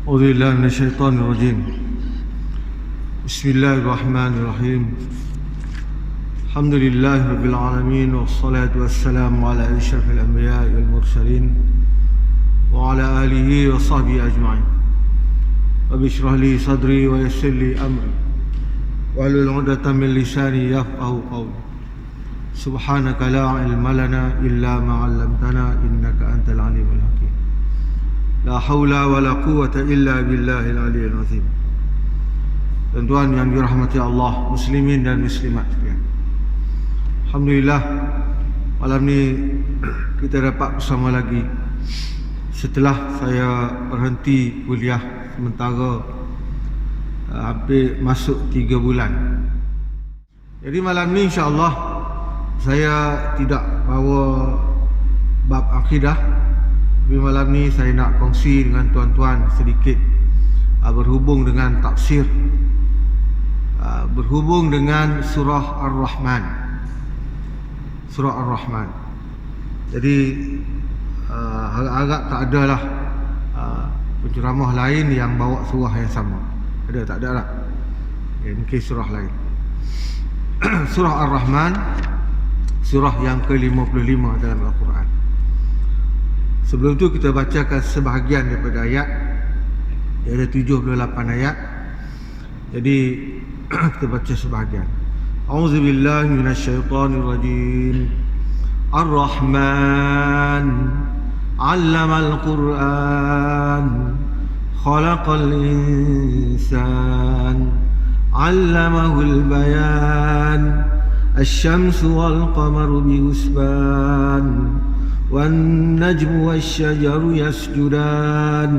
أعوذ بالله من الشيطان الرجيم. بسم الله الرحمن الرحيم. الحمد لله رب العالمين، والصلاة والسلام على أشرف الأنبياء والمرسلين وعلى آله وصحبه أجمعين. رب اشرح لي صدري ويسر لي أمري واحلل عقدة من لساني يفقهوا قولي. سبحانك لا علم لنا إلا ما علمتنا إنك أنت العليم الحكيم. La haula wa la quwwata illa billahil aliyyil azim. Tuan-tuan yang dirahmati Allah, muslimin dan muslimat sekalian. Alhamdulillah, malam ni kita dapat bersama lagi setelah saya berhenti kuliah sementara hampir masuk 3 bulan. Jadi malam ni insya-Allah saya tidak bawa bab akidah. Tapi malam ni saya nak kongsi dengan tuan-tuan sedikit berhubung dengan tafsir, berhubung dengan surah Ar-Rahman. Surah Ar-Rahman. Jadi agak tak adalah penceramah lain yang bawa surah yang sama. Ada tak ada lah. Mungkin surah lain. Surah Ar-Rahman, surah yang ke-55 dalam Al-Quran. Sebelum tu kita bacakan sebahagian daripada ayat. Dia ada 78 ayat. Jadi kita baca sebahagian. A'udzubillahi minasyaitonirrajim. Ar-Rahman 'allamal Qur'an, khalaqal insan, 'allamahul bayan, asy-syamsu wal qamaru bihusban, والنجم والشجر يسجدان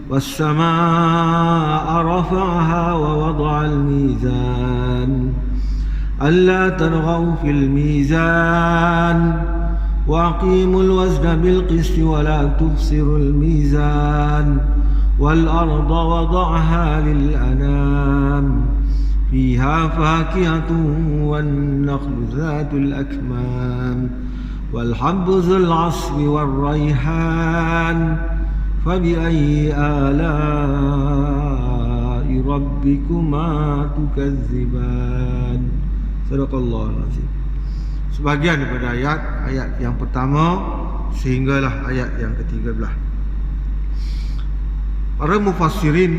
والسماء رفعها ووضع الميزان ألا تطغوا في الميزان وأقيموا الوزن بالقسط ولا تخسروا الميزان والأرض وضعها للأنام فيها فاكهة والنخل ذات الأكمام والحب ذو العصف والريحان فبأي آلاء ربكما تكذبان. Sadaqallahul azim. Sebahagian daripada ayat yang pertama sehinggalah ayat yang ke-13. Para mufassirin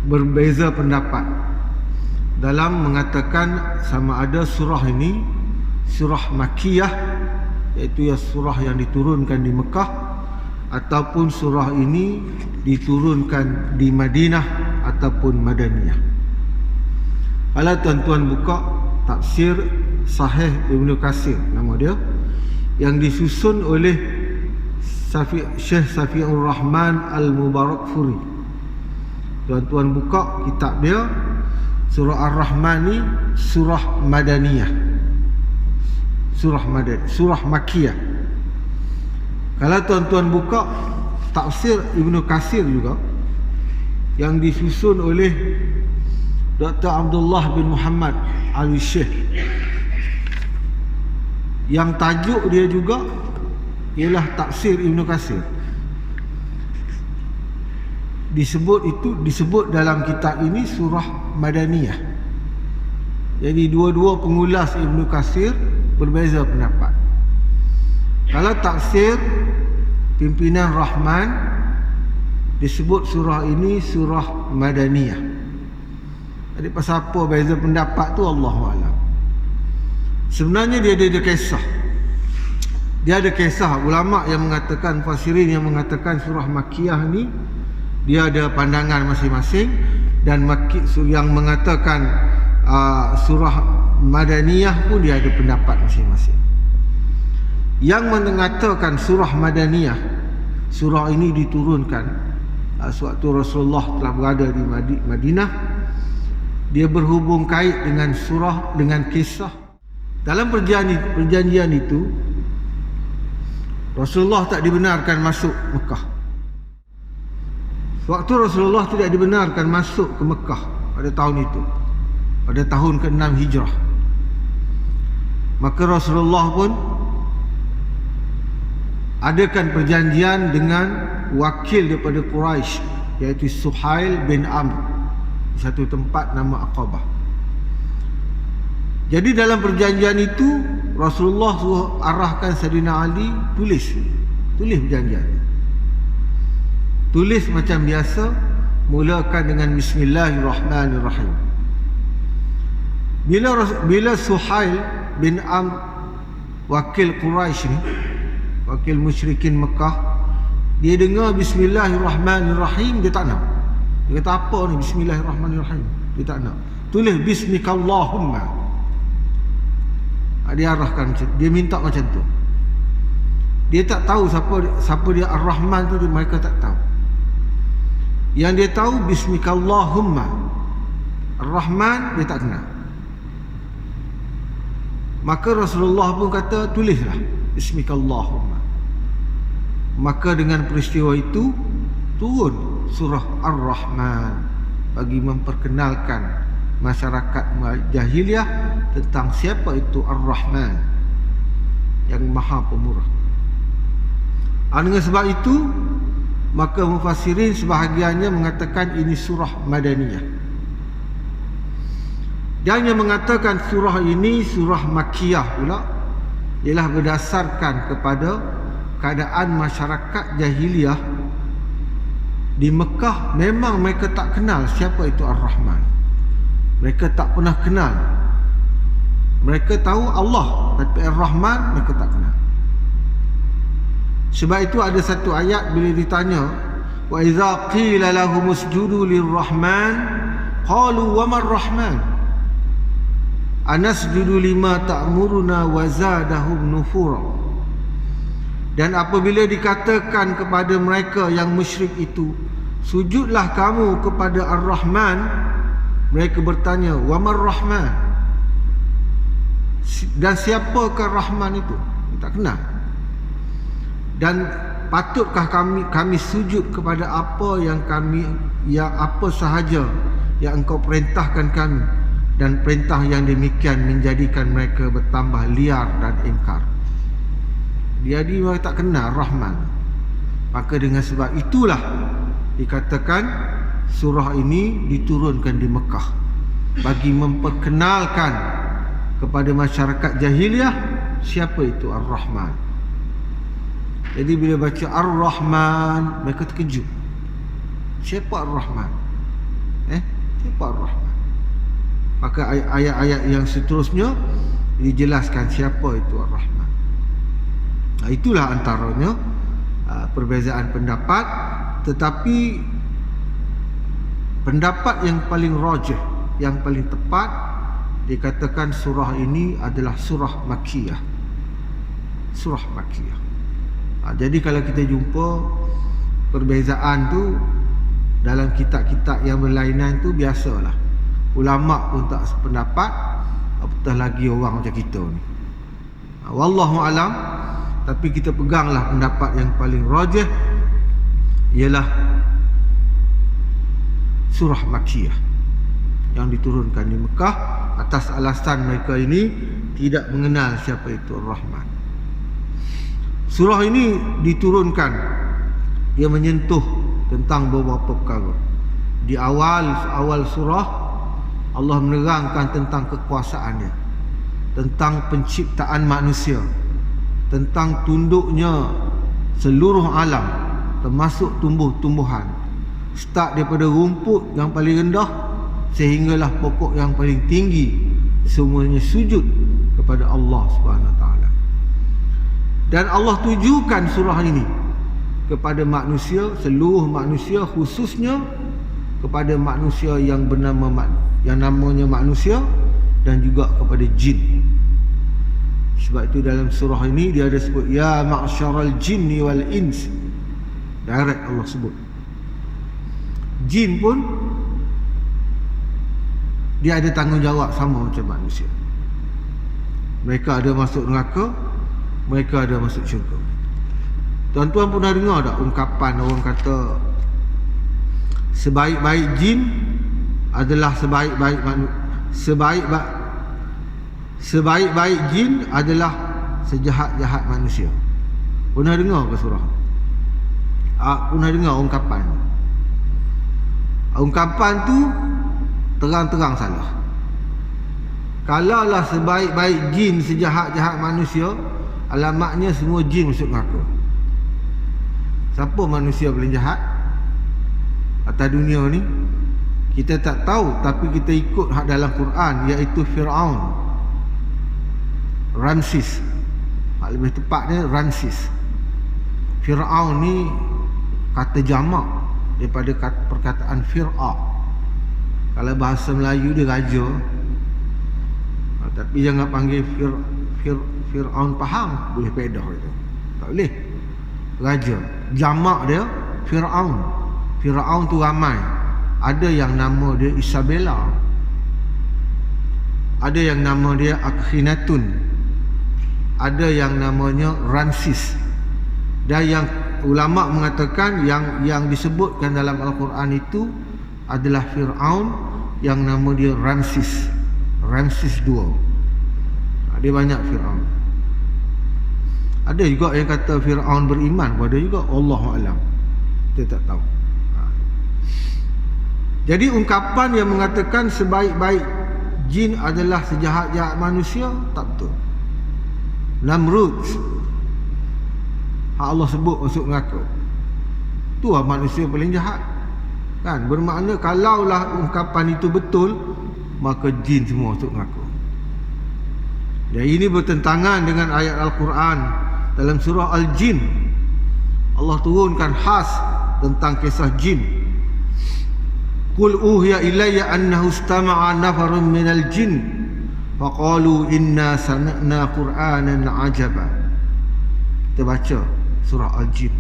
berbeza pendapat dalam mengatakan sama ada surah ini surah Makkiyah, iaitu surah yang diturunkan di Mekah, ataupun surah ini diturunkan di Madinah ataupun Madaniyah. Kalau tuan-tuan buka tafsir Sahih Ibnu Katsir, nama dia, yang disusun oleh Syekh Safiur Rahman Al-Mubarakfuri. Tuan-tuan buka kitab dia, surah Ar-Rahman ni surah Madaniyah, surah Makkiyah. Kalau tuan-tuan buka tafsir Ibnu Katsir juga, yang disusun oleh Dr. Abdullah bin Muhammad Al-Syekh, yang tajuk dia juga ialah tafsir Ibnu Katsir. Disebut dalam kitab ini surah Madaniyah. Jadi dua-dua pengulas Ibnu Katsir berbeza pendapat. Kalau tafsir pimpinan Rahman disebut surah ini surah Madaniyah. Jadi pasal apa beza pendapat tu Allahu a'lam. Sebenarnya dia ada kisah. Dia ada kisah ulama yang mengatakan, mufassirin yang mengatakan surah Makkiyah ni dia ada pandangan masing-masing, dan yang mengatakan surah Madaniyah pun dia ada pendapat masing-masing. Yang mengatakan surah Madaniyah, surah ini diturunkan sewaktu Rasulullah telah berada di Madinah. Dia berhubung kait dengan surah, dengan kisah. Dalam perjanjian itu Rasulullah tak dibenarkan masuk Mekah. Waktu Rasulullah tidak dibenarkan masuk ke Mekah pada tahun itu, pada tahun ke-6 Hijrah, maka Rasulullah pun adakan perjanjian dengan wakil daripada Quraisy iaitu Suhail bin Amr di satu tempat nama Aqabah. Jadi dalam perjanjian itu Rasulullah suruh arahkan Sayyidina Ali tulis perjanjian. Tulis macam biasa, mulakan dengan Bismillahirrahmanirrahim. Bila Suhail bin Amr, wakil Quraisy ni, wakil musyrikin Mekah, dia dengar Bismillahirrahmanirrahim, dia tak nak. Dia kata, apa ni Bismillahirrahmanirrahim? Dia tak nak. Tulis Bismikallahumma. Dia arahkan macam, dia minta macam tu. Dia tak tahu siapa dia Ar-Rahman tu, mereka tak tahu. Yang dia tahu Bismikallahumma. Ar-Rahman dia tak kenal. Maka Rasulullah pun kata, tulislah Bismikallahumma. Maka dengan peristiwa itu turun surah Ar-Rahman bagi memperkenalkan masyarakat jahiliah tentang siapa itu Ar-Rahman, yang Maha Pemurah. Dengan sebab itu, maka mufassirin sebahagiannya mengatakan ini surah Madaniyah. Dan yang mengatakan surah ini surah Makkiyah pula ialah berdasarkan kepada keadaan masyarakat jahiliah di Mekah. Memang mereka tak kenal siapa itu Ar-Rahman. Mereka tak pernah kenal. Mereka tahu Allah, tapi Ar-Rahman mereka tak kenal. Sebab itu ada satu ayat bila ditanya, wa idza qila lahum usjudu lirrahman qalu wa mar rahman anasjudu lima ta'muruna wa zadahum nufura. Dan apabila dikatakan kepada mereka yang musyrik itu, sujudlah kamu kepada Ar-Rahman, mereka bertanya, wa mar rahman, dan siapakah Rahman itu? Tak kenal. Dan patutkah kami sujud kepada apa yang apa sahaja yang engkau perintahkan kami? Dan perintah yang demikian menjadikan mereka bertambah liar dan ingkar. Dia mereka tak kenal Rahman. Maka dengan sebab itulah dikatakan surah ini diturunkan di Mekah bagi memperkenalkan kepada masyarakat jahiliah siapa itu Ar-Rahman. Jadi bila baca Ar-Rahman, mereka terkejut. Siapa Ar-Rahman? Siapa Ar-Rahman? Maka ayat-ayat yang seterusnya dijelaskan siapa itu Ar-Rahman. Itulah antaranya perbezaan pendapat, tetapi pendapat yang paling rajih, yang paling tepat, dikatakan surah ini adalah surah Makkiyah. Surah Makkiyah. Jadi kalau kita jumpa perbezaan tu dalam kitab-kitab yang berlainan tu, biasalah. Ulama pun tak sependapat, apatah lagi orang macam kita ni. Wallahu alam. Tapi kita peganglah pendapat yang paling rajih, ialah surah Makkiyah yang diturunkan di Mekah atas alasan mereka ini tidak mengenal siapa itu Ar-Rahman. Surah ini diturunkan, dia menyentuh tentang beberapa perkara. Di awal surah, Allah menerangkan tentang kekuasaannya, tentang penciptaan manusia, tentang tunduknya seluruh alam termasuk tumbuh-tumbuhan, start daripada rumput yang paling rendah sehinggalah pokok yang paling tinggi, semuanya sujud kepada Allah Subhanahu Wa Taala. Dan Allah tujukan surah ini kepada manusia, seluruh manusia, khususnya kepada manusia yang namanya manusia, dan juga kepada jin. Sebab itu dalam surah ini dia ada sebut ya ma'syaral jinni wal ins. Direct Allah sebut. Jin pun dia ada tanggungjawab sama macam manusia. Mereka ada masuk neraka, mereka ada masuk syurga. Tuan-tuan pernah dengar tak ungkapan orang kata sebaik-baik jin adalah sebaik-baik jin adalah sejahat-jahat manusia. Pernah dengar ke surah? Pernah dengar ungkapan? Ungkapan tu terang-terang salah. Kalaulah sebaik-baik jin, sejahat-jahat manusia, alamatnya semua jin masuk neraka. Siapa manusia paling jahat atas dunia ni? Kita tak tahu, tapi kita ikut hak dalam Quran, iaitu Fir'aun, Ramses. Hak lebih tepatnya Ramses. Fir'aun ni kata jamak daripada perkataan Fir'a. Kalau bahasa Melayu dia raja, tapi jangan panggil Fir'aun, faham? Boleh pedah itu. Tak boleh. Raja. Jamak dia Fir'aun. Fir'aun tu ramai. Ada yang nama dia Isabella, ada yang nama dia Akhinatun, ada yang namanya Ramses. Dan yang ulama mengatakan yang disebutkan dalam Al-Quran itu adalah Fir'aun yang nama dia Ramses. Ramses II. Dia banyak Fir'aun. Ada juga yang kata Fir'aun beriman pada juga, Allahu'alam. Kita tak tahu. Jadi ungkapan yang mengatakan sebaik-baik jin adalah sejahat-jahat manusia, tak betul. Namrud, Allah sebut masuk neraka, tu lah manusia paling jahat. Kan? Bermakna kalaulah ungkapan itu betul, maka jin semua masuk neraka. Dan ini bertentangan dengan ayat Al-Quran dalam surah Al-Jin. Allah turunkan khas tentang kisah jin. Qul uhiya ilayya annahu istama'a nafarun minal jin faqalu inna sami'na qur'anan ajaba. Kita baca surah Al-Jin.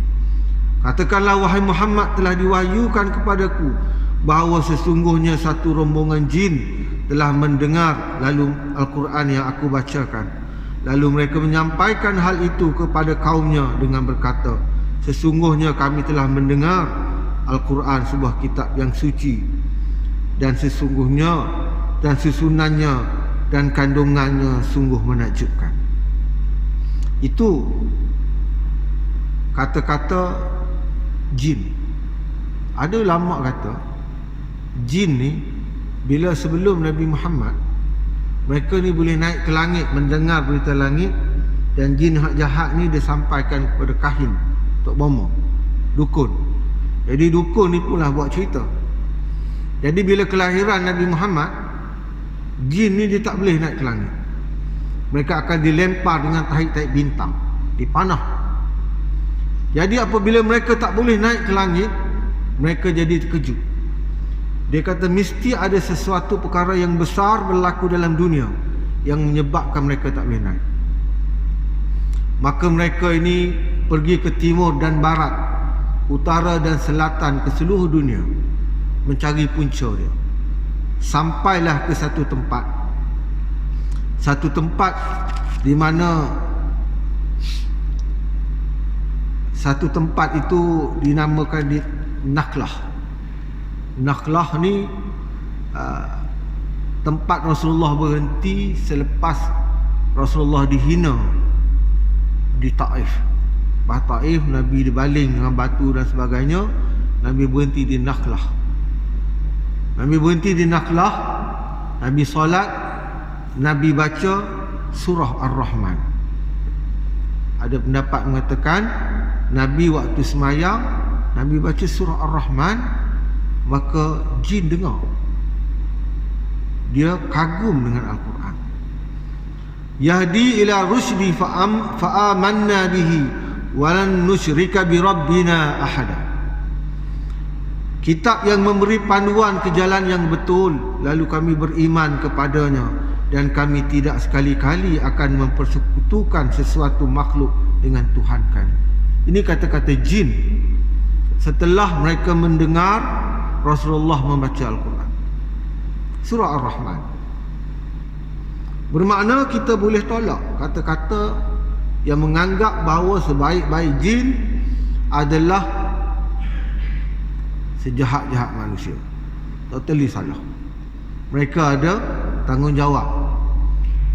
Katakanlah wahai Muhammad, telah diwahyukan kepadaku bahawa sesungguhnya satu rombongan jin telah mendengar lalu Al-Quran yang aku bacakan. Lalu mereka menyampaikan hal itu kepada kaumnya dengan berkata, sesungguhnya kami telah mendengar Al-Quran sebuah kitab yang suci, dan sesungguhnya dan susunannya dan kandungannya sungguh menakjubkan. Itu kata-kata jin. Ada ulama kata jin ni bila sebelum Nabi Muhammad, mereka ni boleh naik ke langit mendengar berita langit, dan jin hak jahat ni dia sampaikan kepada kahin, tok bomo, dukun. Jadi dukun ni pula buat cerita. Jadi bila kelahiran Nabi Muhammad, jin ni dia tak boleh naik ke langit. Mereka akan dilempar dengan tahi-tahi bintang, dipanah. Jadi apabila mereka tak boleh naik ke langit, mereka jadi terkejut. Dia kata mesti ada sesuatu perkara yang besar berlaku dalam dunia yang menyebabkan mereka tak boleh naik. Maka mereka ini pergi ke timur dan barat, utara dan selatan, ke seluruh dunia mencari punca dia. Sampailah ke satu tempat di mana satu tempat itu dinamakan di Nakhlah. Nakhlah ni tempat Rasulullah berhenti selepas Rasulullah dihina di Taif. Lepas Taif, Nabi dibaling dengan batu dan sebagainya. Nabi berhenti di Nakhlah. Nabi berhenti di Nakhlah, Nabi solat, Nabi baca surah Ar-Rahman. Ada pendapat mengatakan Nabi waktu semayang, Nabi baca surah Ar-Rahman, maka jin dengar. Dia kagum dengan Al-Quran. Yahdi ila rusydi fa'amanna bihi walan nusyrika bi rabbina ahada. Kitab yang memberi panduan ke jalan yang betul, lalu kami beriman kepadanya, dan kami tidak sekali-kali akan mempersekutukan sesuatu makhluk dengan Tuhan kami. Ini kata-kata jin setelah mereka mendengar Rasulullah membaca Al-Quran, surah Ar-Rahman. Bermakna kita boleh tolak kata-kata yang menganggap bahawa sebaik-baik jin adalah sejahat-jahat manusia. Totally salah. Mereka ada tanggungjawab.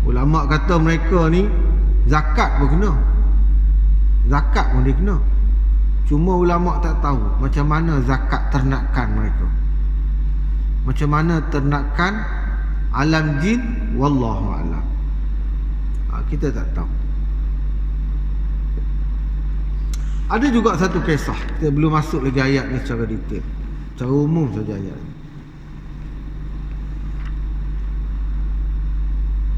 Ulama kata mereka ni zakat pun kena. Zakat pun dia kena. Cuma ulama tak tahu macam mana zakat ternakan mereka. Macam mana ternakan alam jin, wallahu a'lam. Kita tak tahu. Ada juga satu kisah, kita belum masuk lagi ayat ni secara detail, secara umum saja ayat ni.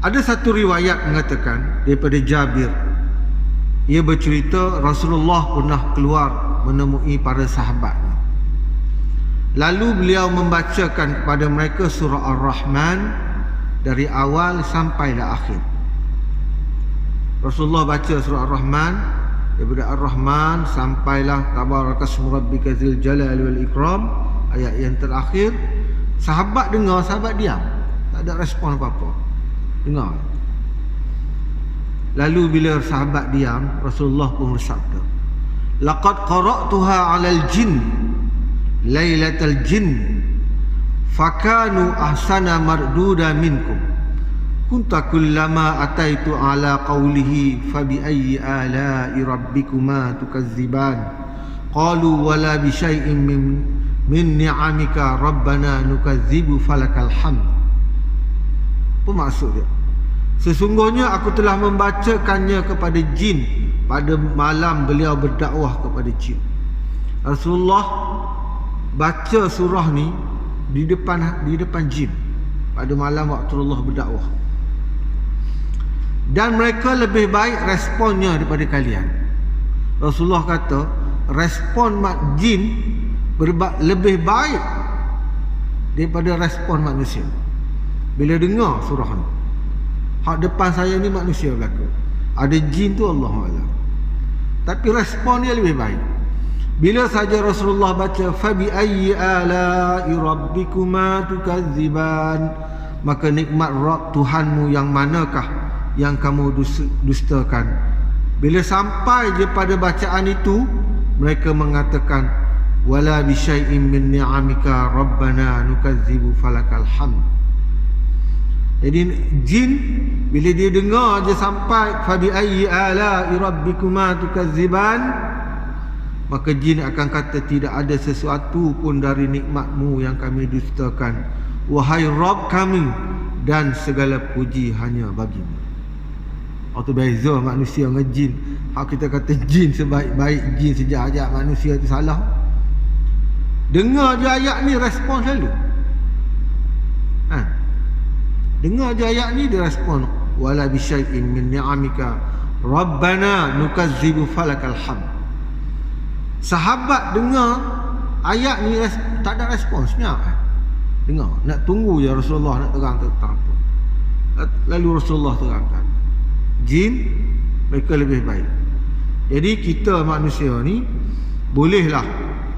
Ada satu riwayat mengatakan daripada Jabir, ia bercerita Rasulullah pernah keluar menemui para sahabatnya. Lalu beliau membacakan kepada mereka surah Ar-Rahman dari awal sampailah akhir. Rasulullah baca surah Ar-Rahman daripada Ar-Rahman sampailah tabarakasmu rabbika dzil jalali wal ikram, ayat yang terakhir. Sahabat dengar, sahabat diam, tak ada respon apa-apa. Dengar. Lalu bila sahabat diam, Rasulullah pun bersabda, laqad qara'tuha 'alal jin lailatal jin fakanu ahsana marduda minkum kunta kullama ataitu ala qawlihi fabi ayyi ala'i rabbikuma tukazziban qalu wala bi syai'in min ni'amika rabbana nukazzibu falakal hamd. Apa maksud dia? Sesungguhnya aku telah membacakannya kepada jin pada malam beliau berdakwah kepada jin. Rasulullah baca surah ni di depan jin pada malam waktu Allah berdakwah. Dan mereka lebih baik responnya daripada kalian. Rasulullah kata respon jin lebih baik daripada respon manusia bila dengar surah ni. Hak depan saya ni manusia berlaku, ada jin tu Allahu'alam, tapi respon dia lebih baik. Bila saja Rasulullah baca fabi ayyi ala'i rabbikuma tukazziban, maka nikmat Rabb Tuhanmu yang manakah yang kamu dustakan. Bila sampai je pada bacaan itu, mereka mengatakan wala bi syai'in min ni'amika rabbana nukazzibu falakal hamd. Jadi jin bila dia dengar je sampai fabi ayyi ala'i rabbikuma tukazziban, maka jin akan kata tidak ada sesuatu pun dari nikmatmu yang kami dustakan, wahai Rabb kami, dan segala puji hanya bagimu. Itu beza manusia dengan jin. Hak kita kata jin sebaik-baik, jin sejahat-jahat, manusia itu salah. Dengar je ayat ni respon selalu. Dengar je ayat ni dia respon wala bi syai'in min ni'amika rabbana nukazzibu falakal hamd. Sahabat dengar ayat ni tak ada respons, senyap. Dengar, nak tunggu je Rasulullah nak terang tentang apa. Lalu Rasulullah terangkan. Jin mereka lebih baik. Jadi kita manusia ni bolehlah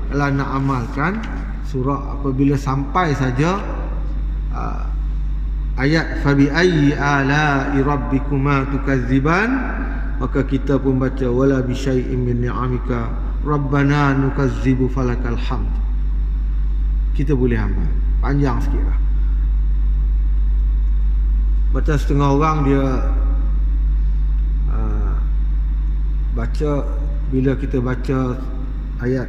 kalau nak amalkan surah apabila sampai saja ayat fabi ayyi ala'i rabbikuma tukazziban, maka kita pun baca wala bi syai'in min ni'amika rabbana nukazzibu falakal hamd. Kita boleh amal. Panjang sikit lah. Macam setengah orang dia baca, bila kita baca ayat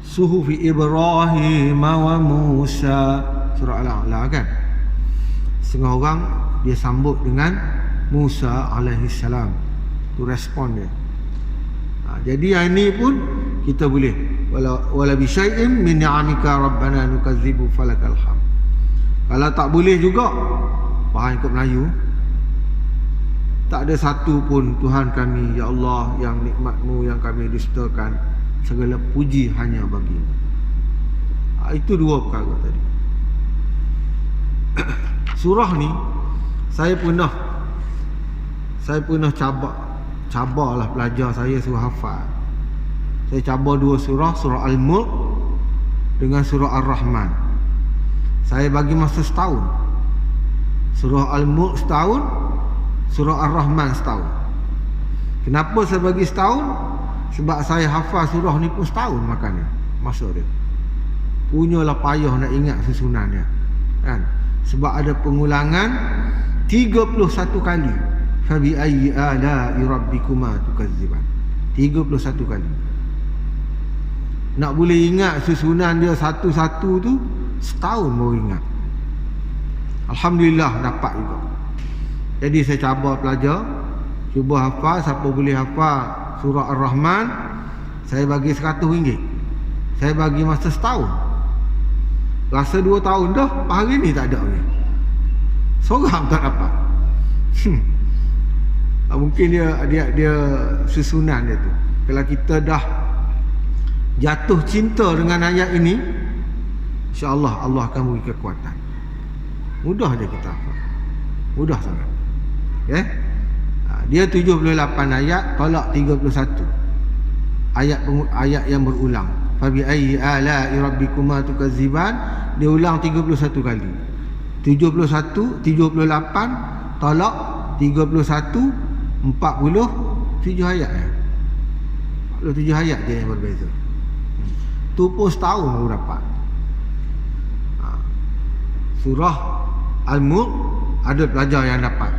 suhufi Ibrahim wa Musa, surah Al-A'la kan, setengah orang dia sambut dengan Musa alaihi salam. Itu respon dia. Jadi yang ini pun kita boleh wala bi syai'in min ni'amika rabbana nukazzibu falakal hamd. Kalau tak boleh juga, faham ikut Melayu, tak ada satu pun Tuhan kami ya Allah yang nikmatmu yang kami dustakan, segala puji hanya bagimu. Itu dua perkara tadi. Surah ni saya pernah cabarlah pelajar saya suruh hafal. Saya cabar dua surah, surah Al-Mulk dengan surah Ar-Rahman. Saya bagi masa setahun. Surah Al-Mulk setahun, surah Ar-Rahman setahun. Kenapa saya bagi setahun? Sebab saya hafal surah ni pun setahun makannya masa dia. Punyalah payah nak ingat susunannya kan? Sebab ada pengulangan 31 kali. Fabi ayyi ala'i rabbikuma tukazziban. 31 kali. Nak boleh ingat susunan dia satu-satu tu setahun baru ingat. Alhamdulillah dapat juga. Jadi saya cabar pelajar, cuba hafal. Siapa boleh hafal surah Ar-Rahman, saya bagi RM100. Saya bagi masa setahun. Rasa 2 tahun dah, hari ni tak ada lagi. Seorang tak dapat. Mungkin dia susunan dia tu. Kalau kita dah jatuh cinta dengan ayat ini, insya-Allah Allah akan beri kekuatan. Mudah je kita hafal. Mudah sangat. Okay? Dia 78 ayat, tolak 31. Ayat yang berulang. Fa bi ayyi ala'i rabbikuma tukadziban, dia ulang 31 kali. 71, 78, tolak 31, 47 ayat. 47 ayat je yang berbeza. Tu pun setahun baru dapat. Surah Al-Mulk ada pelajar yang dapat.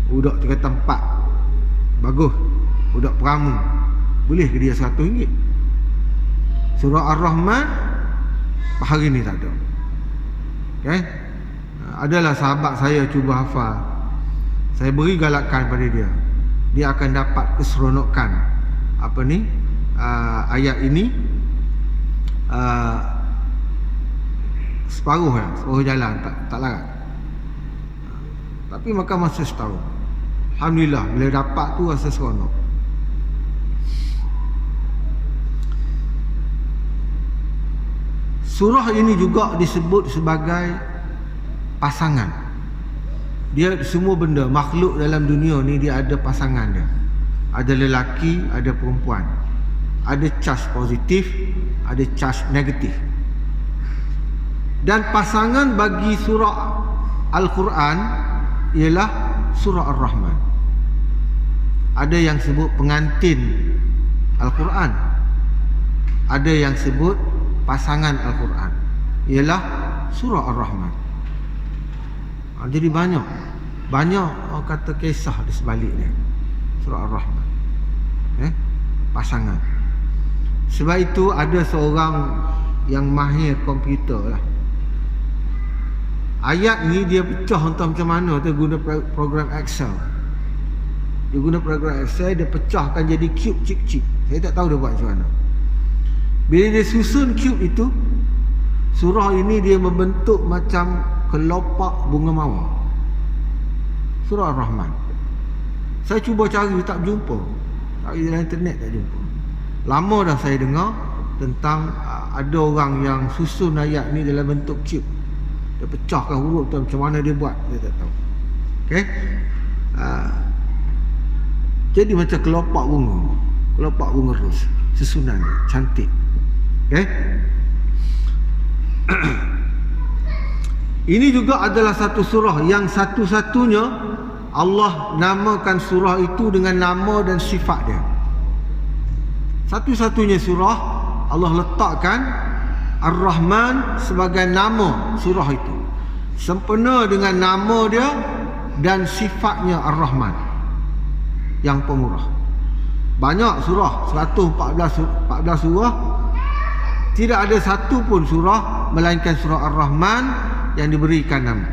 Budak tingkatan 4 bagus. Budak peramu boleh ke dia RM100. Surah Ar-Rahman hari ni tak ada. Okay? Adalah sahabat saya cuba hafal. Saya beri galakan pada dia. Dia akan dapat keseronokan ayat ini separuh jalan, tak larat. Tapi makan masa setahun. Alhamdulillah bila dapat tu rasa seronok. Surah ini juga disebut sebagai pasangan. Dia semua benda, makhluk dalam dunia ni dia ada pasangan dia. Ada lelaki, ada perempuan. Ada charge positif, ada charge negatif. Dan pasangan bagi surah Al-Quran ialah surah Ar-Rahman. Ada yang sebut pengantin Al-Quran, ada yang sebut pasangan Al-Quran, ialah surah Ar-Rahman. Jadi banyak orang kata kisah di sebaliknya surah Ar-Rahman, pasangan. Sebab itu ada seorang yang mahir komputer lah. Ayat ni dia pecah entah macam mana. Dia guna program Excel. Dia guna program Excel, dia pecahkan jadi cube cik-cik. Saya tak tahu dia buat macam mana. Bila dia susun cube itu, surah ini dia membentuk macam kelopak bunga mawar. Surah Ar-Rahman. Saya cuba cari tak jumpa. Cari dalam internet tak jumpa. Lama dah saya dengar tentang ada orang yang susun ayat ni dalam bentuk cube. Dia pecahkan huruf tu macam mana dia buat, saya tak tahu. Okey. Jadi macam kelopak bunga ros, susunan cantik. Okey. Ini juga adalah satu surah yang satu-satunya Allah namakan surah itu dengan nama dan sifat dia. Satu-satunya surah Allah letakkan Ar-Rahman sebagai nama surah itu, sempena dengan nama dia dan sifatnya Ar-Rahman yang pemurah. Banyak surah, 114 surah, tidak ada satu pun surah melainkan surah Ar-Rahman yang diberikan nama.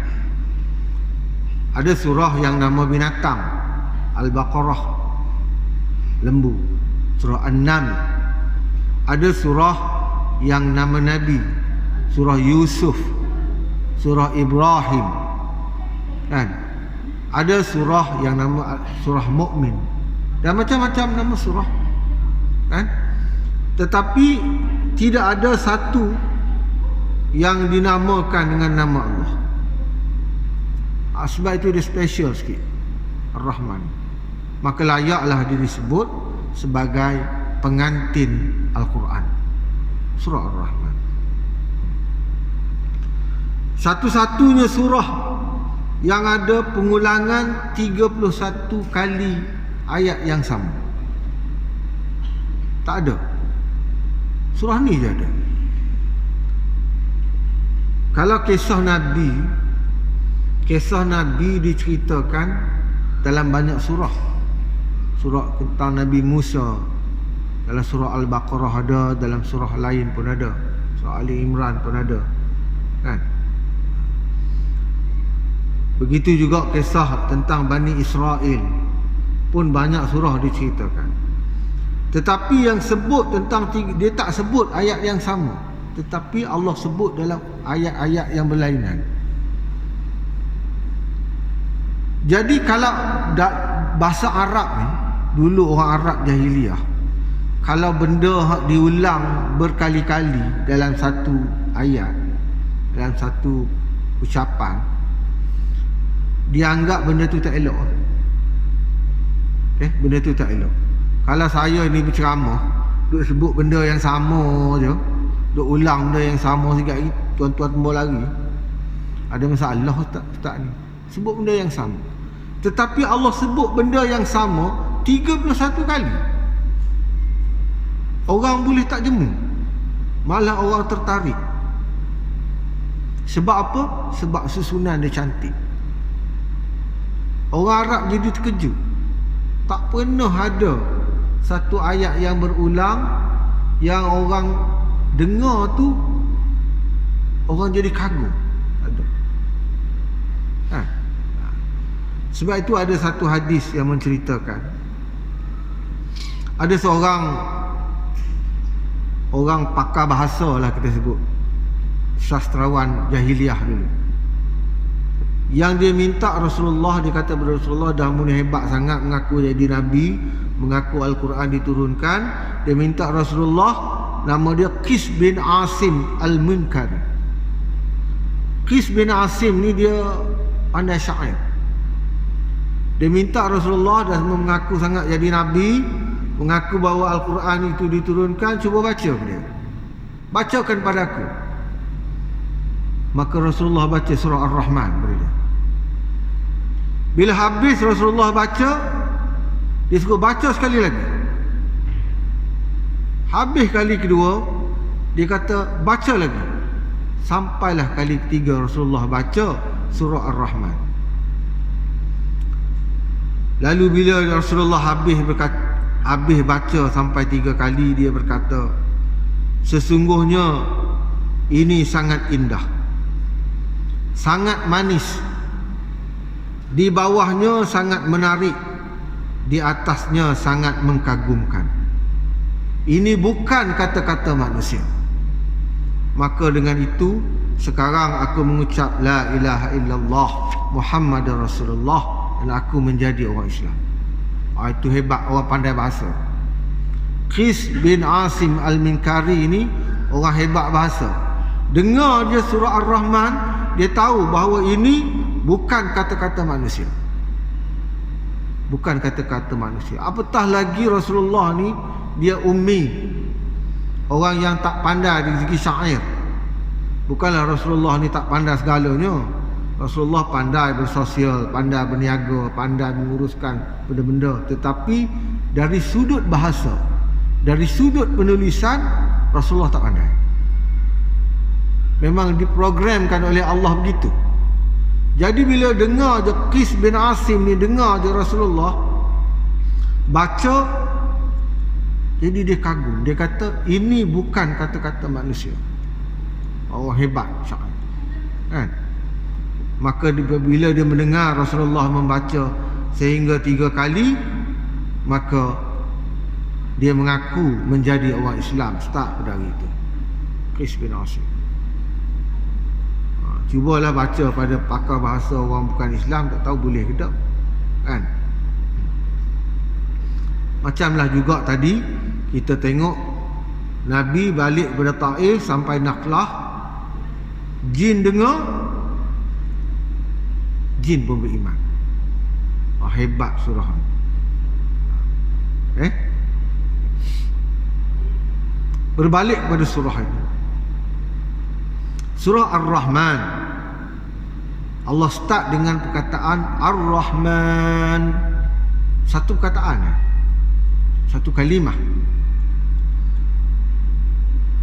Ada surah yang nama binatang, Al-Baqarah, lembu. Surah An-Naml. Ada surah yang nama Nabi, surah Yusuf, surah Ibrahim, kan? Ada surah yang nama surah Mukmin, dan macam-macam nama surah, kan? Tetapi tidak ada satu yang dinamakan dengan nama Allah. Sebab itu dia special sikit, Ar-Rahman. Maka layaklah dia disebut sebagai pengantin Al-Quran, surah Ar-Rahman. Satu-satunya surah yang ada pengulangan 31 kali ayat yang sama. Tak ada. Surah ni je ada. Kalau kisah Nabi diceritakan dalam banyak surah. Surah tentang Nabi Musa, Dalam surah Al-Baqarah ada, dalam surah lain pun ada, surah Ali Imran pun ada, kan? Begitu juga kisah tentang Bani Israel pun banyak surah diceritakan. Tetapi yang sebut tentang dia tak sebut ayat yang sama, tetapi Allah sebut dalam ayat-ayat yang berlainan. Jadi kalau bahasa Arab ni, dulu orang Arab jahiliah, kalau benda diulang berkali-kali dalam satu ayat, dalam satu ucapan, dia anggap benda tu tak elok. Benda tu tak elok. Kalau saya ni berceramah, duk sebut benda yang sama je, duk ulang benda yang sama sikit lagi, tuan-tuan tembul lagi, ada masalah tak ni? Sebut benda yang sama. Tetapi Allah sebut benda yang sama 31 kali. Orang boleh tak jemu, malah orang tertarik. Sebab apa? Sebab susunan dia cantik. Orang Arab jadi terkejut. Tak pernah ada satu ayat yang berulang yang orang dengar tu orang jadi kagum. Ada. Sebab itu ada satu hadis yang menceritakan, ada seorang orang pakar bahasa lah kita sebut, sastrawan jahiliah dulu, yang dia minta Rasulullah, dia kata kepada Rasulullah, dah mula hebat sangat mengaku jadi Nabi, mengaku Al-Quran diturunkan. Dia minta Rasulullah, nama dia Qis bin Asim Al-Munkari. Qis bin Asim ni dia pandai syair. Dia minta Rasulullah, dah mengaku sangat jadi Nabi, mengaku bahawa Al-Quran itu diturunkan, cuba baca ke dia, bacakan padaku. Maka Rasulullah baca surah Ar-Rahman kepada dia. Bila habis Rasulullah baca, dia suruh baca sekali lagi. Habis kali kedua, dia kata baca lagi. Sampailah kali ketiga Rasulullah baca surah Ar-Rahman. Lalu bila Rasulullah habis baca sampai 3 kali, dia berkata, sesungguhnya ini sangat indah, sangat manis, di bawahnya sangat menarik, di atasnya sangat mengkagumkan. Ini bukan kata-kata manusia. Maka dengan itu, sekarang aku mengucap la ilaha illallah Muhammadar Rasulullah, dan aku menjadi orang Islam. Itu hebat orang pandai bahasa. Qis bin Asim Al-Munkari ini orang hebat bahasa. Dengar dia surah Ar-Rahman, dia tahu bahawa ini bukan kata-kata manusia. Bukan kata-kata manusia. Apatah lagi Rasulullah ni, dia ummi, orang yang tak pandai dari segi syair. Bukanlah Rasulullah ni tak pandai segalanya. Rasulullah pandai bersosial, pandai berniaga, pandai menguruskan benda-benda. Tetapi dari sudut bahasa, dari sudut penulisan, Rasulullah tak pandai. Memang diprogramkan oleh Allah begitu. Jadi bila dengar je Qis bin Asim ni, dengar je Rasulullah baca, jadi dia kagum. Dia kata ini bukan kata-kata manusia. Oh, hebat syair, kan? Maka bila dia mendengar Rasulullah membaca sehingga 3 kali, maka dia mengaku menjadi orang Islam. Start pada hari itu, Qis bin Asim. Cubalah baca pada pakar bahasa orang bukan Islam, tak tahu boleh ke tak, kan? Macamlah juga tadi kita tengok Nabi balik pada Taif sampai Nakhlah, jin dengar, jin pun beriman. Hebat surah ni. Berbalik pada surah ini, surah Ar-Rahman. Allah start dengan perkataan Ar-Rahman. Satu perkataan, satu kalimah.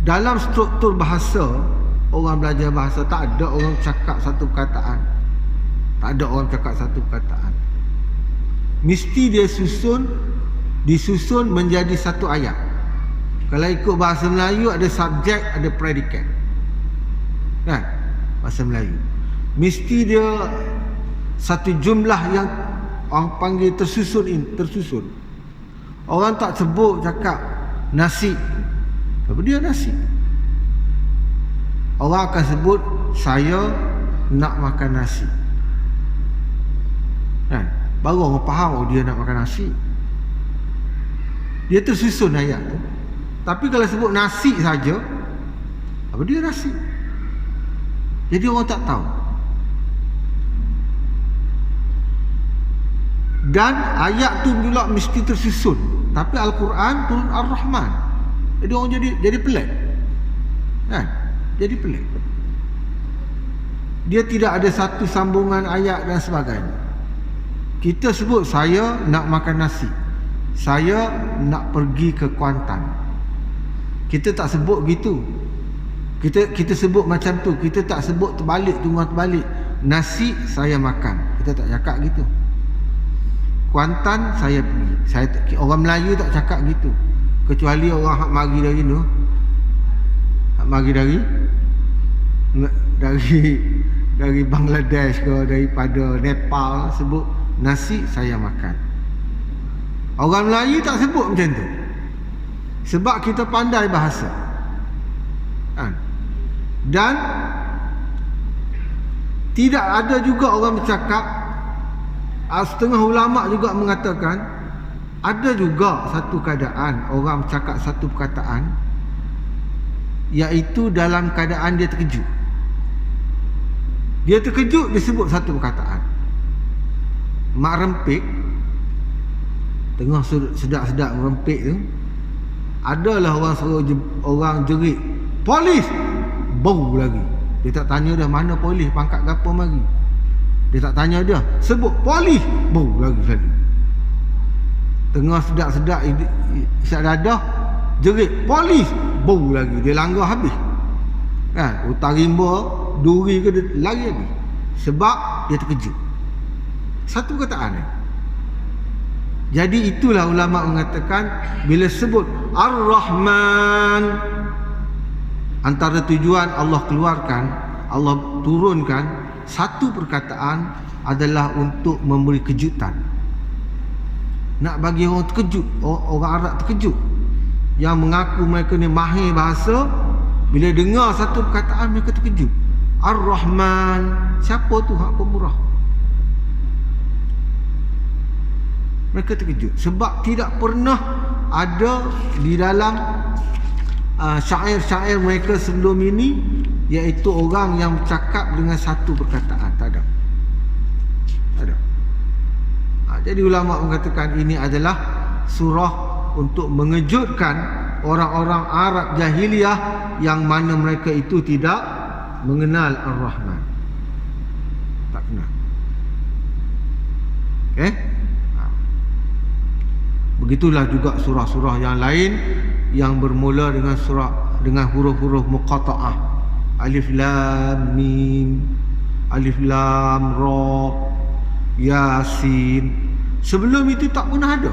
Dalam struktur bahasa, orang belajar bahasa, tak ada orang cakap satu perkataan. Tak ada orang cakap satu perkataan. Mesti dia disusun menjadi satu ayat. Kalau ikut bahasa Melayu ada subjek, ada predikat. Kan? Bahasa Melayu. Mesti dia satu jumlah yang orang panggil tersusun. Orang tak sebut cakap nasi, tapi dia nasi. Orang akan sebut saya nak makan nasi. Kan? Baru orang faham dia nak makan nasi. Dia tersusun ayat tu. Tapi kalau sebut nasi saja, apa dia nasi? Jadi orang tak tahu. Dan ayat tu pula mesti tersusun. Tapi Al-Quran turun Ar-Rahman. Jadi orang jadi pelik. Kan? Jadi pelik. Dia tidak ada satu sambungan ayat dan sebagainya. Kita sebut saya nak makan nasi, saya nak pergi ke Kuantan. Kita tak sebut gitu. Kita sebut macam tu. Kita tak sebut terbalik, nasi saya makan. Kita tak cakap gitu. Kuantan saya pergi. Orang Melayu tak cakap gitu. Kecuali orang hak mari dari tu. Hak mari dari Bangladesh ke daripada Nepal, sebut nasi saya makan. Orang Melayu tak sebut macam tu. Sebab kita pandai bahasa. Kan? Dan tidak ada juga orang bercakap, setengah ulama juga mengatakan ada juga satu keadaan orang bercakap satu perkataan, iaitu dalam keadaan dia terkejut. Dia terkejut, dia sebut satu perkataan. Mak rempik, tengah sedap-sedap merempik tu, adalah orang suruh orang jerit, polis! Bau lagi. Dia tak tanya dah mana polis, pangkat gapo mari. Dia tak tanya dah, sebut polis, bau lagi sekali. Tengah sedap-sedap isyak dadah, jerit polis, bau lagi. Dia langgar habis. Kan? Hutang rimba, duri ke, dia lari habis. Sebab dia terkejut. Satu perkataan ni. Jadi itulah ulama mengatakan, bila sebut Ar-Rahman, antara tujuan Allah keluarkan, Allah turunkan satu perkataan adalah untuk memberi kejutan. Nak bagi orang terkejut, orang Arab terkejut, yang mengaku mereka ni mahir bahasa, bila dengar satu perkataan mereka terkejut. Ar-Rahman, siapa tu hak pemurah? Mereka terkejut sebab tidak pernah ada di dalam syair-syair mereka sebelum ini, iaitu orang yang bercakap dengan satu perkataan. Tak ada. Jadi ulama mengatakan ini adalah surah untuk mengejutkan orang-orang Arab jahiliyah yang mana mereka itu tidak mengenal Ar-Rahman. Tak kenal. Okey? Begitulah juga surah-surah yang lain yang bermula dengan huruf-huruf muqatta'ah. Alif lam mim, alif lam ra, yasin. Sebelum itu tak pernah ada.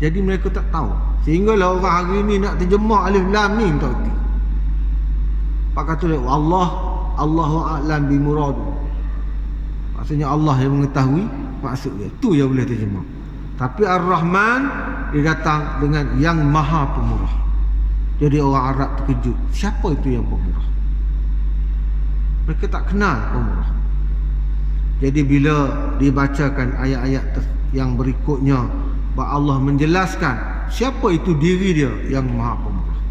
Jadi mereka tak tahu. Sehinggalah orang hari ini nak terjemah alif lam mim tak erti. Pak kata Allahu a'lam bi murad. Maksudnya Allah yang mengetahui maksud dia. Tu yang boleh terjemah. Tapi Ar-Rahman, dia datang dengan yang maha pemurah. Jadi orang Arab terkejut, siapa itu yang pemurah? Mereka tak kenal pemurah. Jadi bila dibacakan ayat-ayat yang berikutnya, bahawa Allah menjelaskan siapa itu diri dia yang maha pemurah.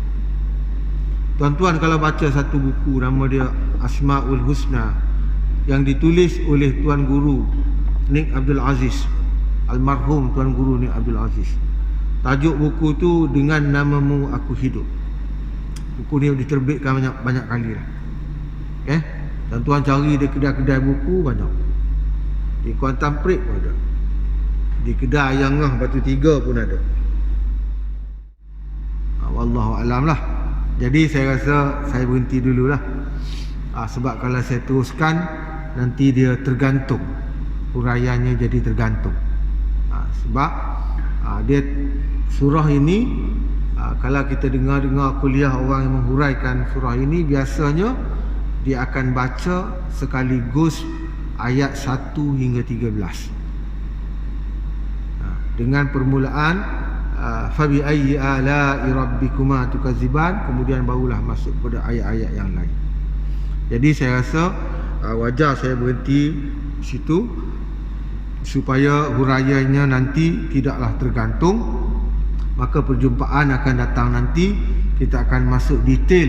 Tuan-tuan kalau baca satu buku, nama dia Asmaul Husna, yang ditulis oleh Tuan Guru Nik Abdul Aziz, almarhum Tuan Guru Nik Abdul Aziz. Tajuk buku tu Dengan Namamu Aku Hidup. Buku ni diterbitkan banyak kali dah. Okay? Tuan-tuan cari di kedai-kedai buku banyak. Di Kuantan Prik pun ada. Di kedai yang Batu Tiga pun ada. Wallahu alam lah. Jadi saya rasa saya berhenti dululah. Sebab kalau saya teruskan nanti dia tergantung. Huraiannya jadi tergantung. Sebab dia surah ini Kalau kita dengar kuliah orang yang menghuraikan surah ini, biasanya dia akan baca sekaligus ayat 1 hingga 13 dengan permulaan fabi ayyi ala'i rabbikuma tukadziban, kemudian barulah masuk pada ayat-ayat yang lain. Jadi saya rasa wajar saya berhenti situ supaya huraiannya nanti tidaklah tergantung. Maka perjumpaan akan datang nanti, kita akan masuk detail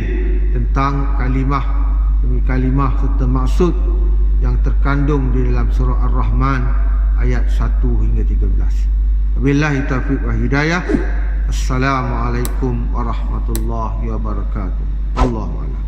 tentang kalimah demi kalimah serta maksud yang terkandung di dalam surah Ar-Rahman ayat 1 hingga 13. Wabillahi taufiq wa hidayah. Assalamualaikum warahmatullahi wabarakatuh. Allahu a'lam.